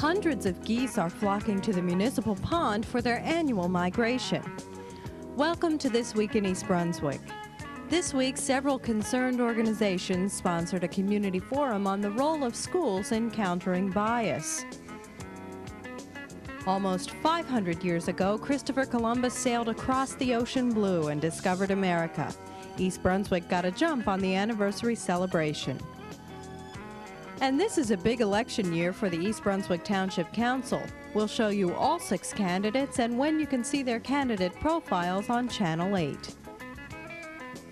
Hundreds of geese are flocking to the municipal pond for their annual migration. Welcome to This Week in East Brunswick. This week, several concerned organizations sponsored a community forum on the role of schools in countering bias. Almost 500 years ago, Christopher Columbus sailed across the ocean blue and discovered America. East Brunswick got a jump on the anniversary celebration. And this is a big election year for the East Brunswick Township Council. We'll show you all 6 candidates and when you can see their candidate profiles on Channel 8.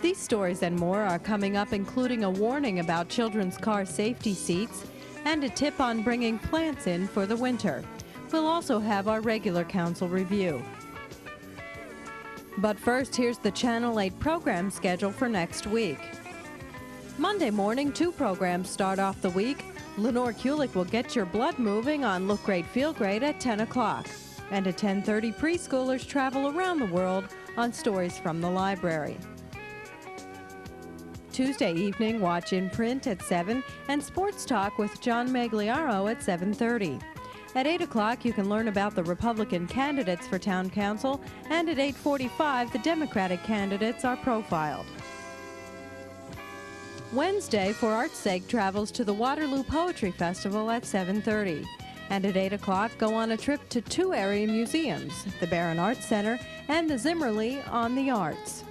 These stories and more are coming up, including a warning about children's car safety seats and a tip on bringing plants in for the winter. We'll also have our regular council review. But first, here's the Channel 8 program schedule for next week. Monday morning, 2 programs start off the week. Lenore Kulik will get your blood moving on Look Great, Feel Great at 10 o'clock. And at 10:30, preschoolers travel around the world on Stories from the Library. Tuesday evening, watch in print at 7 and Sports Talk with John Magliaro at 7:30. At 8 o'clock, you can learn about the Republican candidates for Town Council, and at 8:45, the Democratic candidates are profiled. Wednesday, For Art's Sake, travels to the Waterloo Poetry Festival at 7:30. And at 8 o'clock, go on a trip to 2 area museums, the Barron Arts Center and the Zimmerli on the Arts.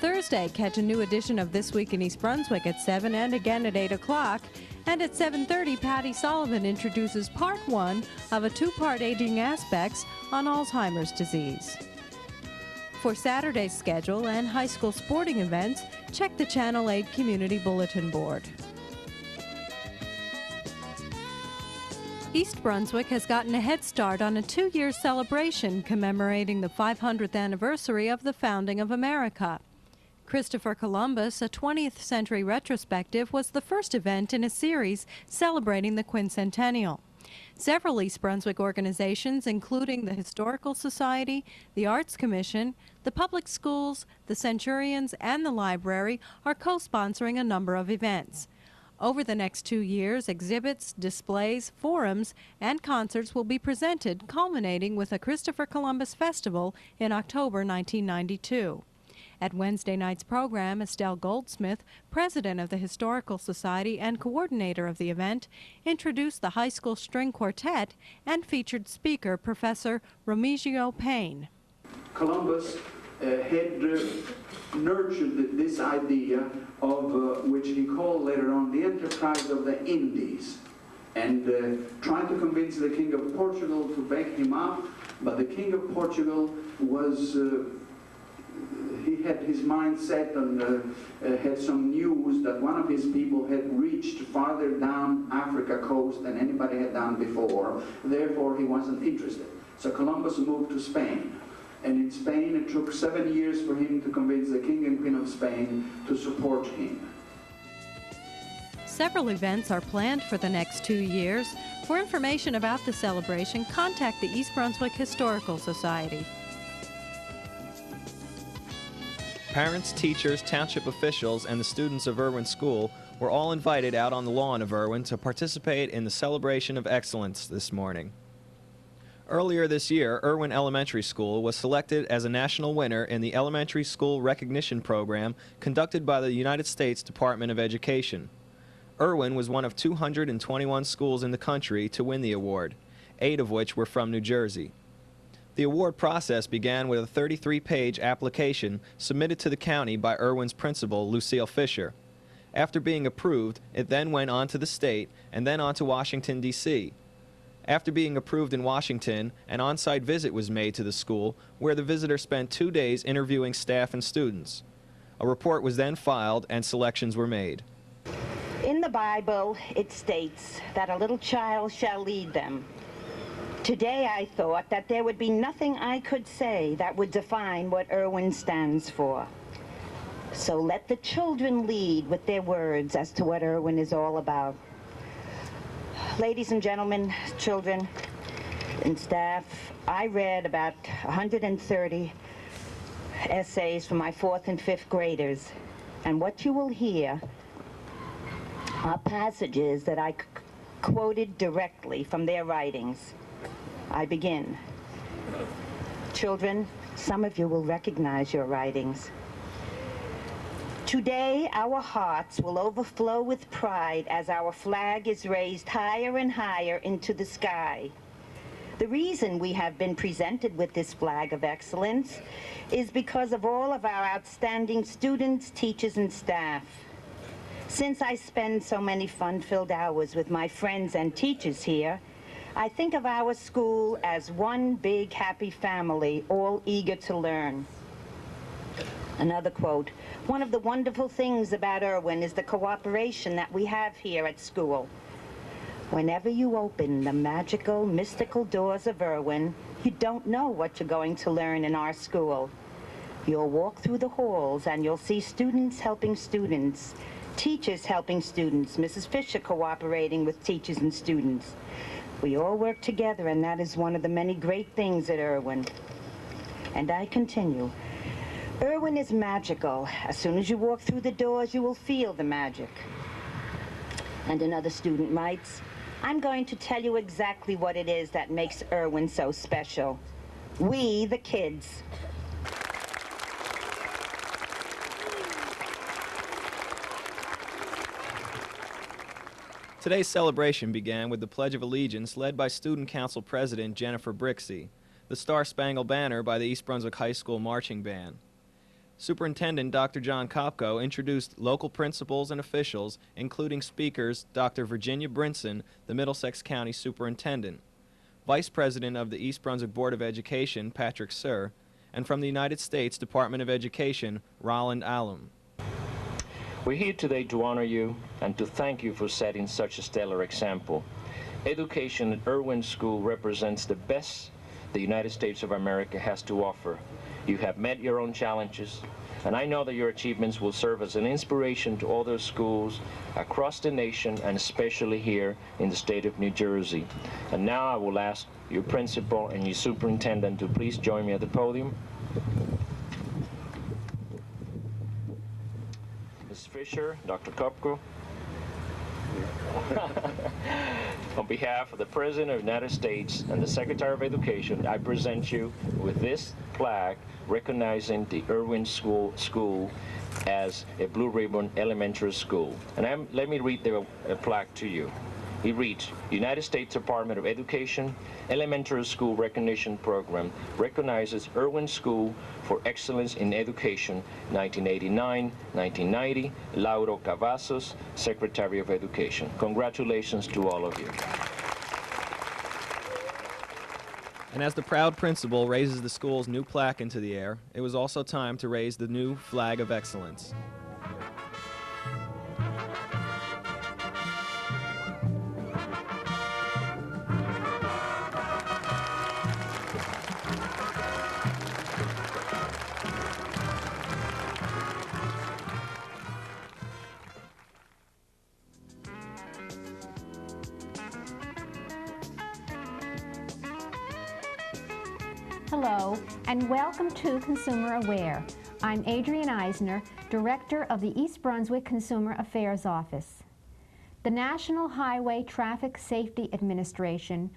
Thursday, catch a new edition of This Week in East Brunswick at 7 and again at 8 o'clock. And at 7:30, Patty Sullivan introduces part 1 of a 2-part Aging Aspects on Alzheimer's disease. For Saturday's schedule and high school sporting events, check the Channel 8 Community Bulletin Board. East Brunswick has gotten a head start on a 2-year celebration commemorating the 500th anniversary of the founding of America. Christopher Columbus, a 20th century retrospective, was the first event in a series celebrating the quincentennial. Several East Brunswick organizations, including the Historical Society, the Arts Commission, the public schools, the Centurions, and the library, are co-sponsoring a number of events. Over the next 2 years, exhibits, displays, forums, and concerts will be presented, culminating with a Christopher Columbus Festival in October 1992. At Wednesday night's program, Estelle Goldsmith, president of the Historical Society and coordinator of the event, introduced the high school string quartet and featured speaker Professor Remigio Payne. Columbus had nurtured this idea of which he called later on the enterprise of the Indies, and tried to convince the King of Portugal to back him up, but the King of Portugal was he had his mind set on, had some news that one of his people had reached farther down Africa coast than anybody had done before. Therefore, he wasn't interested. So Columbus moved to Spain. And in Spain, it took 7 years for him to convince the King and Queen of Spain to support him. Several events are planned for the next 2 years. For information about the celebration, contact the East Brunswick Historical Society. Parents, teachers, township officials, and the students of Irwin School were all invited out on the lawn of Irwin to participate in the celebration of excellence this morning. Earlier this year, Irwin Elementary School was selected as a national winner in the Elementary School Recognition Program conducted by the United States Department of Education. Irwin was one of 221 schools in the country to win the award, 8 of which were from New Jersey. The award process began with a 33-page application submitted to the county by Irwin's principal, Lucille Fisher. After being approved, it then went on to the state and then on to Washington, D.C. After being approved in Washington, an on-site visit was made to the school where the visitor spent 2 days interviewing staff and students. A report was then filed and selections were made. In the Bible, it states that a little child shall lead them. Today I thought that there would be nothing I could say that would define what Irwin stands for. So let the children lead with their words as to what Irwin is all about. Ladies and gentlemen, children and staff, I read about 130 essays for my 4th and 5th graders, and what you will hear are passages that I quoted directly from their writings. I begin. Children, some of you will recognize your writings. Today, our hearts will overflow with pride as our flag is raised higher and higher into the sky. The reason we have been presented with this flag of excellence is because of all of our outstanding students, teachers, and staff. Since I spend so many fun-filled hours with my friends and teachers here, I think of our school as one big happy family, all eager to learn. Another quote, one of the wonderful things about Irwin is the cooperation that we have here at school. Whenever you open the magical, mystical doors of Irwin, you don't know what you're going to learn in our school. You'll walk through the halls and you'll see students helping students, teachers helping students, Mrs. Fisher cooperating with teachers and students. We all work together, and that is one of the many great things at Irwin. And I continue. Irwin is magical. As soon as you walk through the doors, you will feel the magic. And another student writes, I'm going to tell you exactly what it is that makes Irwin so special. We, the kids. Today's celebration began with the Pledge of Allegiance led by Student Council President Jennifer Brixey, the Star-Spangled Banner by the East Brunswick High School Marching Band. Superintendent Dr. John Kopko introduced local principals and officials, including speakers Dr. Virginia Brinson, the Middlesex County Superintendent, Vice President of the East Brunswick Board of Education, Patrick Sir, and from the United States Department of Education, Roland Allum. We're here today to honor you and to thank you for setting such a stellar example. Education at Irwin School represents the best the United States of America has to offer. You have met your own challenges, and I know that your achievements will serve as an inspiration to other schools across the nation and especially here in the state of New Jersey. And now I will ask your principal and your superintendent to please join me at the podium. Ms. Fisher, Dr. Kopko. On behalf of the President of the United States and the Secretary of Education, I present you with this plaque recognizing the Irwin School as a Blue Ribbon Elementary School. And let me read the plaque to you. It reads, United States Department of Education Elementary School Recognition Program recognizes Irwin School for Excellence in Education, 1989-1990, Lauro Cavazos, Secretary of Education. Congratulations to all of you. And as the proud principal raises the school's new plaque into the air, it was also time to raise the new flag of excellence. Hello, and welcome to Consumer Aware. I'm Adrienne Eisner, Director of the East Brunswick Consumer Affairs Office. The National Highway Traffic Safety Administration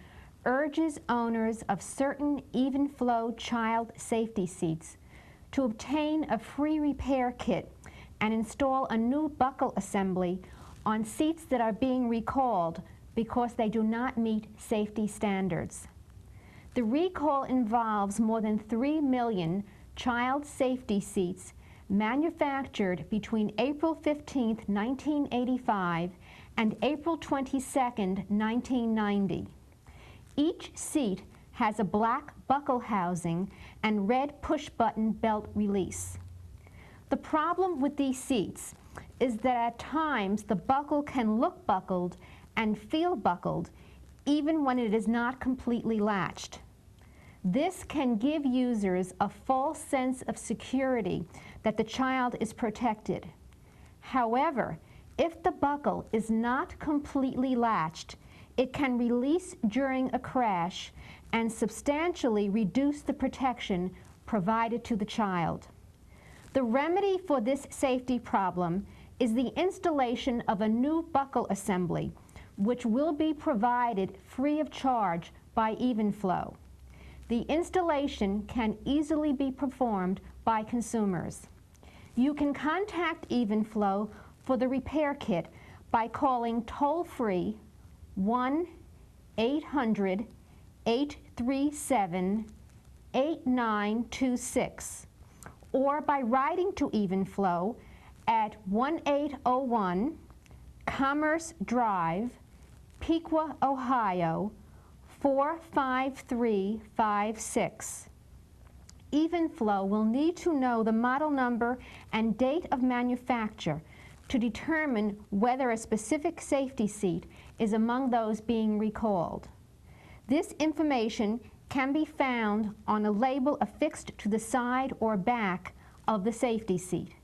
urges owners of certain Even Flo child safety seats to obtain a free repair kit and install a new buckle assembly on seats that are being recalled because they do not meet safety standards. The recall involves more than 3 million child safety seats manufactured between April 15, 1985 and April 22, 1990. Each seat has a black buckle housing and red push-button belt release. The problem with these seats is that at times the buckle can look buckled and feel buckled even when it is not completely latched. This can give users a false sense of security that the child is protected. However, if the buckle is not completely latched, it can release during a crash and substantially reduce the protection provided to the child. The remedy for this safety problem is the installation of a new buckle assembly, which will be provided free of charge by Even Flo. The installation can easily be performed by consumers. You can contact Even Flo for the repair kit by calling toll-free 1-800-837-8926 or by writing to Even Flo at 1801 Commerce Drive, Piqua, Ohio 45356. Even Flo will need to know the model number and date of manufacture to determine whether a specific safety seat is among those being recalled. This information can be found on a label affixed to the side or back of the safety seat.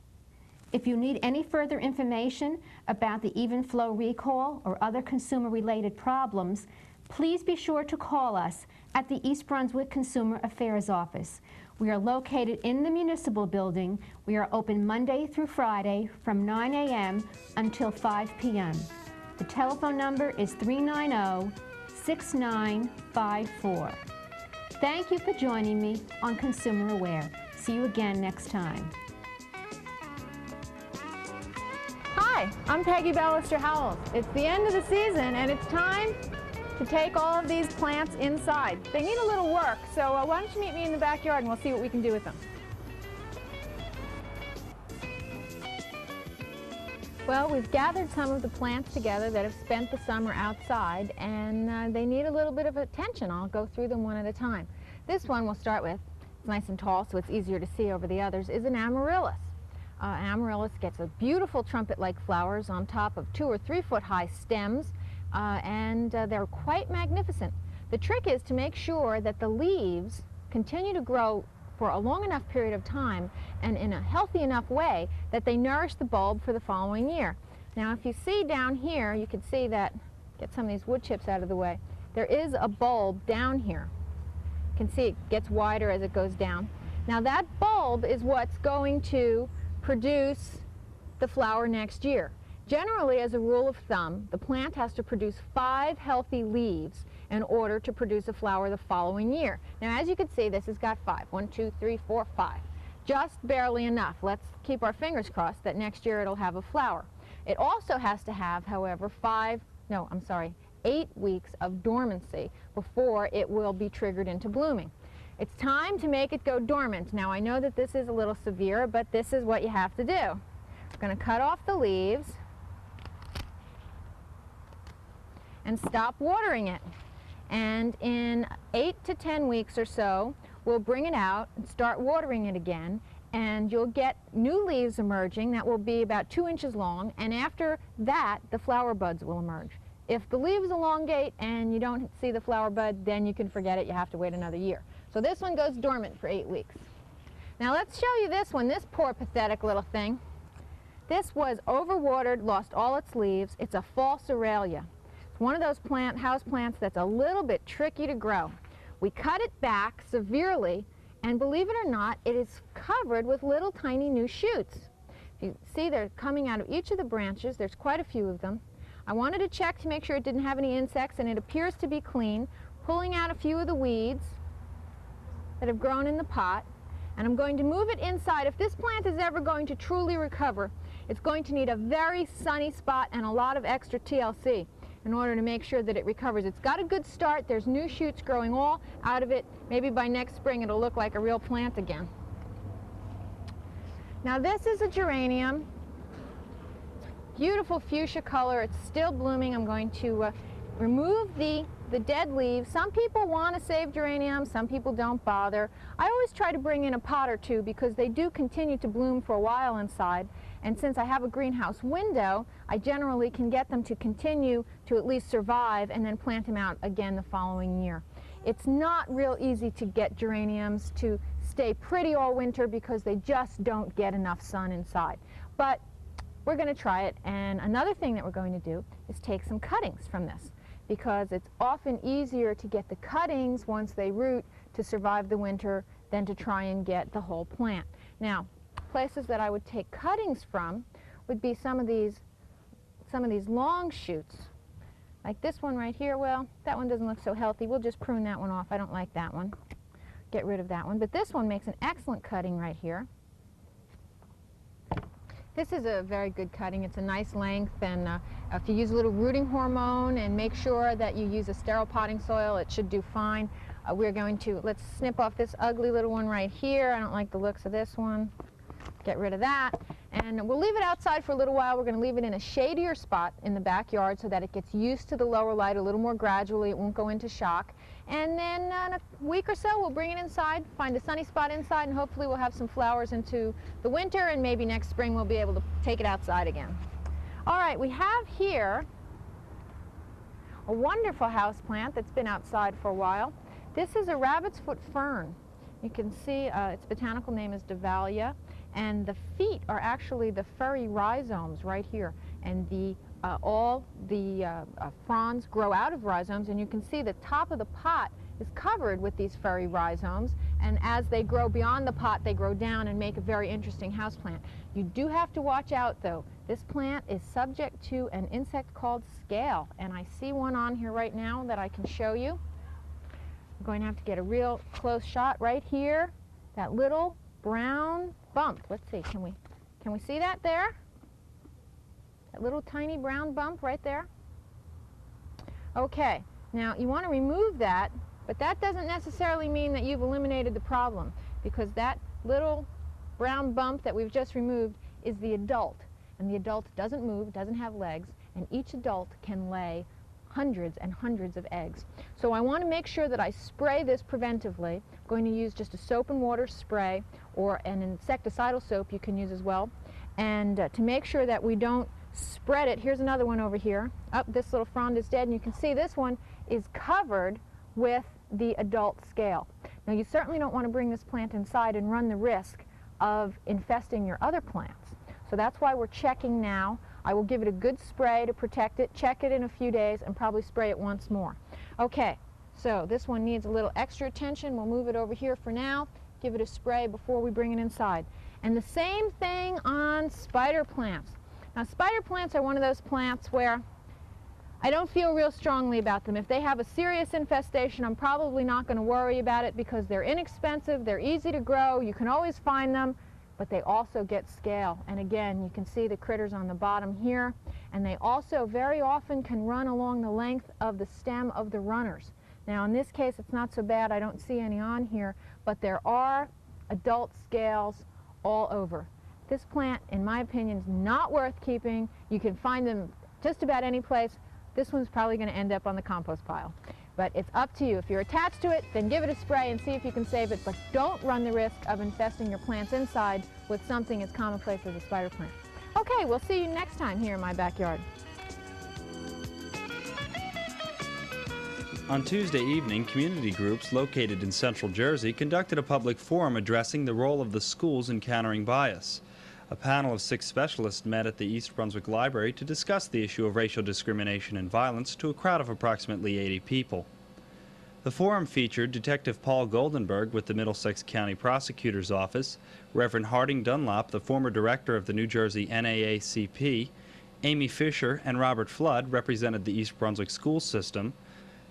If you need any further information about the Even Flo recall or other consumer-related problems, please be sure to call us at the East Brunswick Consumer Affairs Office. We are located in the Municipal Building. We are open Monday through Friday from 9 a.m. until 5 p.m. The telephone number is 390-6954. Thank you for joining me on Consumer Aware. See you again next time. Hi, I'm Peggy Ballister-Howells. It's the end of the season and it's time to take all of these plants inside. They need a little work, so why don't you meet me in the backyard and we'll see what we can do with them. Well, we've gathered some of the plants together that have spent the summer outside, and they need a little bit of attention. I'll go through them one at a time. This one we'll start with, it's nice and tall so it's easier to see over the others, is an amaryllis. Amaryllis gets a beautiful trumpet-like flowers on top of 2 or 3 foot high stems, and they're quite magnificent. The trick is to make sure that the leaves continue to grow for a long enough period of time and in a healthy enough way that they nourish the bulb for the following year. Now if you see down here, you can see that, get some of these wood chips out of the way, there is a bulb down here. You can see it gets wider as it goes down. Now that bulb is what's going to produce the flower next year. Generally, as a rule of thumb, the plant has to produce 5 healthy leaves in order to produce a flower the following year. Now, as you can see, this has got 5. 1, 2, 3, 4, 5. Just barely enough. Let's keep our fingers crossed that next year it'll have a flower. It also has to have, however, 8 weeks of dormancy before it will be triggered into blooming. It's time to make it go dormant. Now, I know that this is a little severe, but this is what you have to do. We're going to cut off the leaves and stop watering it. And in 8 to 10 weeks or so, we'll bring it out and start watering it again, and you'll get new leaves emerging that will be about 2 inches long, and after that, the flower buds will emerge. If the leaves elongate and you don't see the flower bud, then you can forget it. You have to wait another year. So this one goes dormant for 8 weeks. Now let's show you this one, this poor pathetic little thing. This was overwatered, lost all its leaves. It's a false Aurelia. It's one of those house plants that's a little bit tricky to grow. We cut it back severely, and believe it or not, it is covered with little tiny new shoots. If you see, they're coming out of each of the branches. There's quite a few of them. I wanted to check to make sure it didn't have any insects, and it appears to be clean, pulling out a few of the weeds that have grown in the pot, and I'm going to move it inside. If this plant is ever going to truly recover, it's going to need a very sunny spot and a lot of extra TLC in order to make sure that it recovers. It's got a good start. There's new shoots growing all out of it. Maybe by next spring it'll look like a real plant again. Now this is a geranium. Beautiful fuchsia color. It's still blooming. I'm going to remove the dead leaves. Some people want to save geraniums, some people don't bother. I always try to bring in a pot or two because they do continue to bloom for a while inside, and since I have a greenhouse window, I generally can get them to continue to at least survive and then plant them out again the following year. It's not real easy to get geraniums to stay pretty all winter because they just don't get enough sun inside. But we're going to try it, and another thing that we're going to do is take some cuttings from this, because it's often easier to get the cuttings once they root to survive the winter than to try and get the whole plant. Now, places that I would take cuttings from would be some of these long shoots. Like this one right here, well, that one doesn't look so healthy. We'll just prune that one off. I don't like that one. Get rid of that one. But this one makes an excellent cutting right here. This is a very good cutting. It's a nice length, and if you use a little rooting hormone and make sure that you use a sterile potting soil, it should do fine. We're going to, let's snip off this ugly little one right here. I don't like the looks of this one. Get rid of that. And we'll leave it outside for a little while. We're going to leave it in a shadier spot in the backyard so that it gets used to the lower light a little more gradually. It won't go into shock. And then in a week or so, we'll bring it inside, find a sunny spot inside, and hopefully we'll have some flowers into the winter, and maybe next spring we'll be able to take it outside again. All right, we have here a wonderful house plant that's been outside for a while. This is a rabbit's foot fern. You can see its botanical name is Dahlia, and the feet are actually the furry rhizomes right here, and all the fronds grow out of rhizomes, and you can see the top of the pot is covered with these furry rhizomes, and as they grow beyond the pot, they grow down and make a very interesting houseplant. You do have to watch out, though. This plant is subject to an insect called scale, and I see one on here right now that I can show you. I'm going to have to get a real close shot right here. That little brown bump. Let's see, can we see that there? That little tiny brown bump right there. Okay, now you want to remove that, but that doesn't necessarily mean that you've eliminated the problem, because that little brown bump that we've just removed is the adult, and the adult doesn't move, doesn't have legs, and each adult can lay hundreds and hundreds of eggs. So I want to make sure that I spray this preventively. I'm going to use just a soap and water spray, or an insecticidal soap you can use as well, and to make sure that we don't spread it. Here's another one over here. This little frond is dead, and you can see this one is covered with the adult scale. Now, you certainly don't want to bring this plant inside and run the risk of infesting your other plants. So that's why we're checking now. I will give it a good spray to protect it, check it in a few days, and probably spray it once more. Okay, so this one needs a little extra attention. We'll move it over here for now, give it a spray before we bring it inside. And the same thing on spider plants. Now, spider plants are one of those plants where I don't feel real strongly about them. If they have a serious infestation, I'm probably not going to worry about it because they're inexpensive, they're easy to grow, you can always find them, but they also get scale. And again, you can see the critters on the bottom here, and they also very often can run along the length of the stem of the runners. Now, in this case, it's not so bad. I don't see any on here, but there are adult scales all over. This plant, in my opinion, is not worth keeping. You can find them just about any place. This one's probably going to end up on the compost pile. But it's up to you. If you're attached to it, then give it a spray and see if you can save it, but don't run the risk of infesting your plants inside with something as commonplace as a spider plant. Okay, we'll see you next time here in my backyard. On Tuesday evening, community groups located in Central Jersey conducted a public forum addressing the role of the schools in countering bias. A panel of 6 specialists met at the East Brunswick Library to discuss the issue of racial discrimination and violence to a crowd of approximately 80 people. The forum featured Detective Paul Goldenberg with the Middlesex County Prosecutor's Office, Reverend Harding Dunlop, the former director of the New Jersey NAACP, Amy Fisher and Robert Flood represented the East Brunswick school system,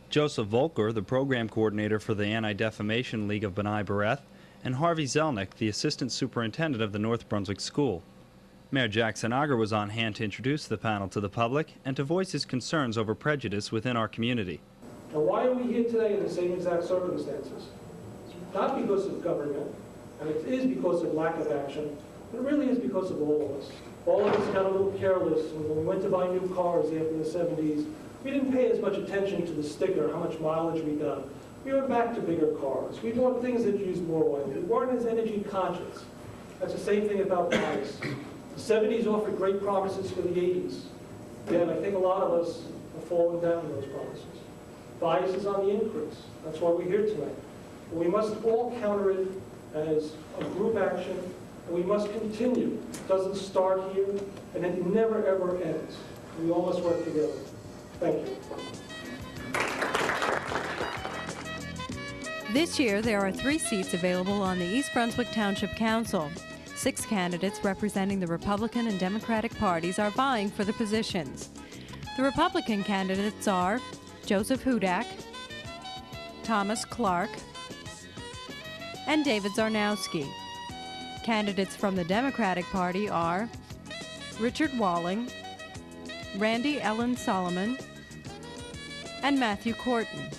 Joseph Volker, the program coordinator for the Anti-Defamation League of B'nai B'rith, and Harvey Zelnick, the assistant superintendent of the North Brunswick School. Mayor Jackson Auger was on hand to introduce the panel to the public and to voice his concerns over prejudice within our community. Now, why are we here today in the same exact circumstances? It's not because of government, and it is because of lack of action, but it really is because of all of us. All of us got a little careless when we went to buy new cars after the 70s. We didn't pay as much attention to the sticker, how much mileage we got. We went back to bigger cars. We bought things that used more oil. We weren't as energy conscious. That's the same thing about bias. The 70s offered great promises for the 80s. Again, I think a lot of us have fallen down on those promises. Bias is on the increase. That's why we're here tonight. But we must all counter it as a group action, and we must continue. It doesn't start here, and it never, ever ends. We all must work together. Thank you. This year, there are 3 seats available on the East Brunswick Township Council. 6 candidates representing the Republican and Democratic parties are vying for the positions. The Republican candidates are Joseph Hudak, Thomas Clark, and David Zarnowski. Candidates from the Democratic Party are Richard Walling, Randy Ellen Solomon, and Matthew Corton.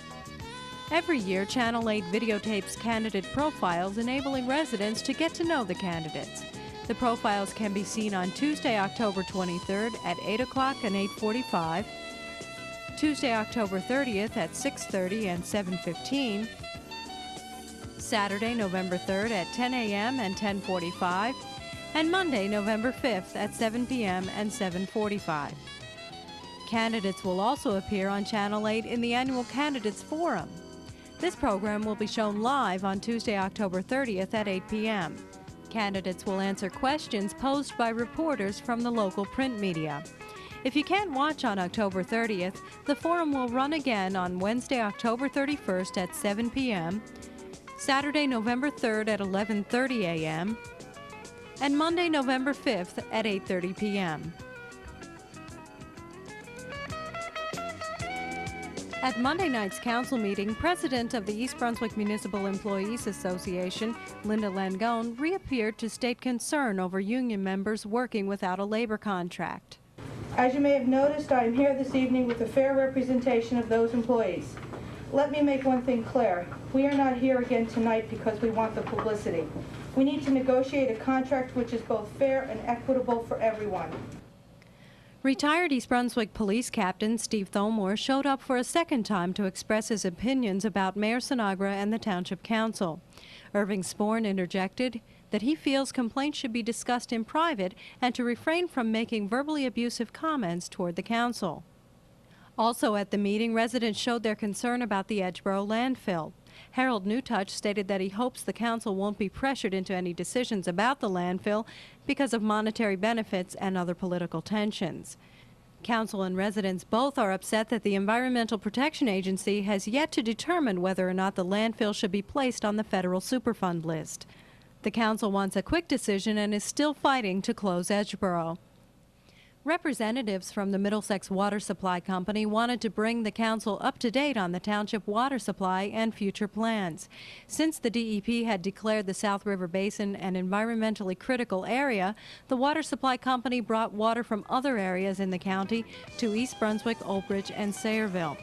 Every year, Channel 8 videotapes candidate profiles, enabling residents to get to know the candidates. The profiles can be seen on Tuesday, October 23rd at 8 o'clock and 8:45, Tuesday, October 30th at 6:30 and 7:15, Saturday, November 3rd at 10 a.m. and 10:45, and Monday, November 5th at 7 p.m. and 7:45. Candidates will also appear on Channel 8 in the annual Candidates Forum. This program will be shown live on Tuesday, October 30th at 8 p.m. Candidates will answer questions posed by reporters from the local print media. If you can't watch on October 30th, the forum will run again on Wednesday, October 31st at 7 p.m., Saturday, November 3rd at 11:30 a.m., and Monday, November 5th at 8:30 p.m. At Monday night's council meeting, President of the East Brunswick Municipal Employees Association, Linda Langone, reappeared to state concern over union members working without a labor contract. As you may have noticed, I am here this evening with a fair representation of those employees. Let me make one thing clear. We are not here again tonight because we want the publicity. We need to negotiate a contract which is both fair and equitable for everyone. Retired East Brunswick Police Captain Steve Thomore showed up for a second time to express his opinions about Mayor Sinagra and the Township Council. Irving Sporn interjected that he feels complaints should be discussed in private and to refrain from making verbally abusive comments toward the council. Also at the meeting, residents showed their concern about the Edgeboro landfill. Harold Newtouch stated that he hopes the council won't be pressured into any decisions about the landfill because of monetary benefits and other political tensions. Council and residents both are upset that the Environmental Protection Agency has yet to determine whether or not the landfill should be placed on the federal Superfund list. The council wants a quick decision and is still fighting to close Edgeboro. Representatives from the Middlesex Water Supply Company wanted to bring the council up to date on the township water supply and future plans. Since the DEP had declared the South River Basin an environmentally critical area, the water supply company brought water from other areas in the county to East Brunswick, Old Bridge, and Sayreville.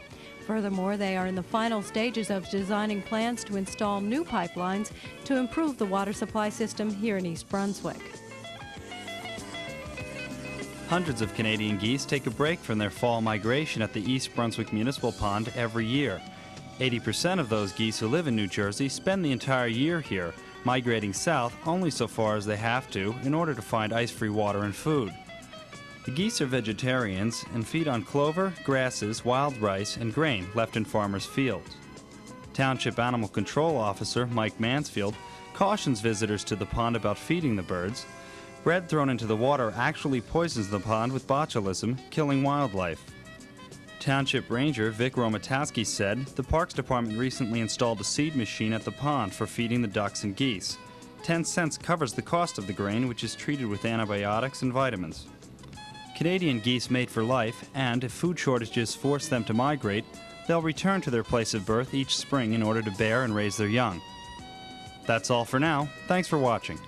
Furthermore, they are in the final stages of designing plans to install new pipelines to improve the water supply system here in East Brunswick. Hundreds of Canadian geese take a break from their fall migration at the East Brunswick Municipal Pond every year. 80% of those geese who live in New Jersey spend the entire year here, migrating south only so far as they have to in order to find ice-free water and food. The geese are vegetarians and feed on clover, grasses, wild rice, and grain left in farmers' fields. Township Animal Control Officer Mike Mansfield cautions visitors to the pond about feeding the birds. Bread thrown into the water actually poisons the pond with botulism, killing wildlife. Township Ranger Vic Romataski said the Parks Department recently installed a seed machine at the pond for feeding the ducks and geese. 10 cents covers the cost of the grain, which is treated with antibiotics and vitamins. Canadian geese mate for life, and if food shortages force them to migrate, they'll return to their place of birth each spring in order to bear and raise their young. That's all for now. Thanks for watching.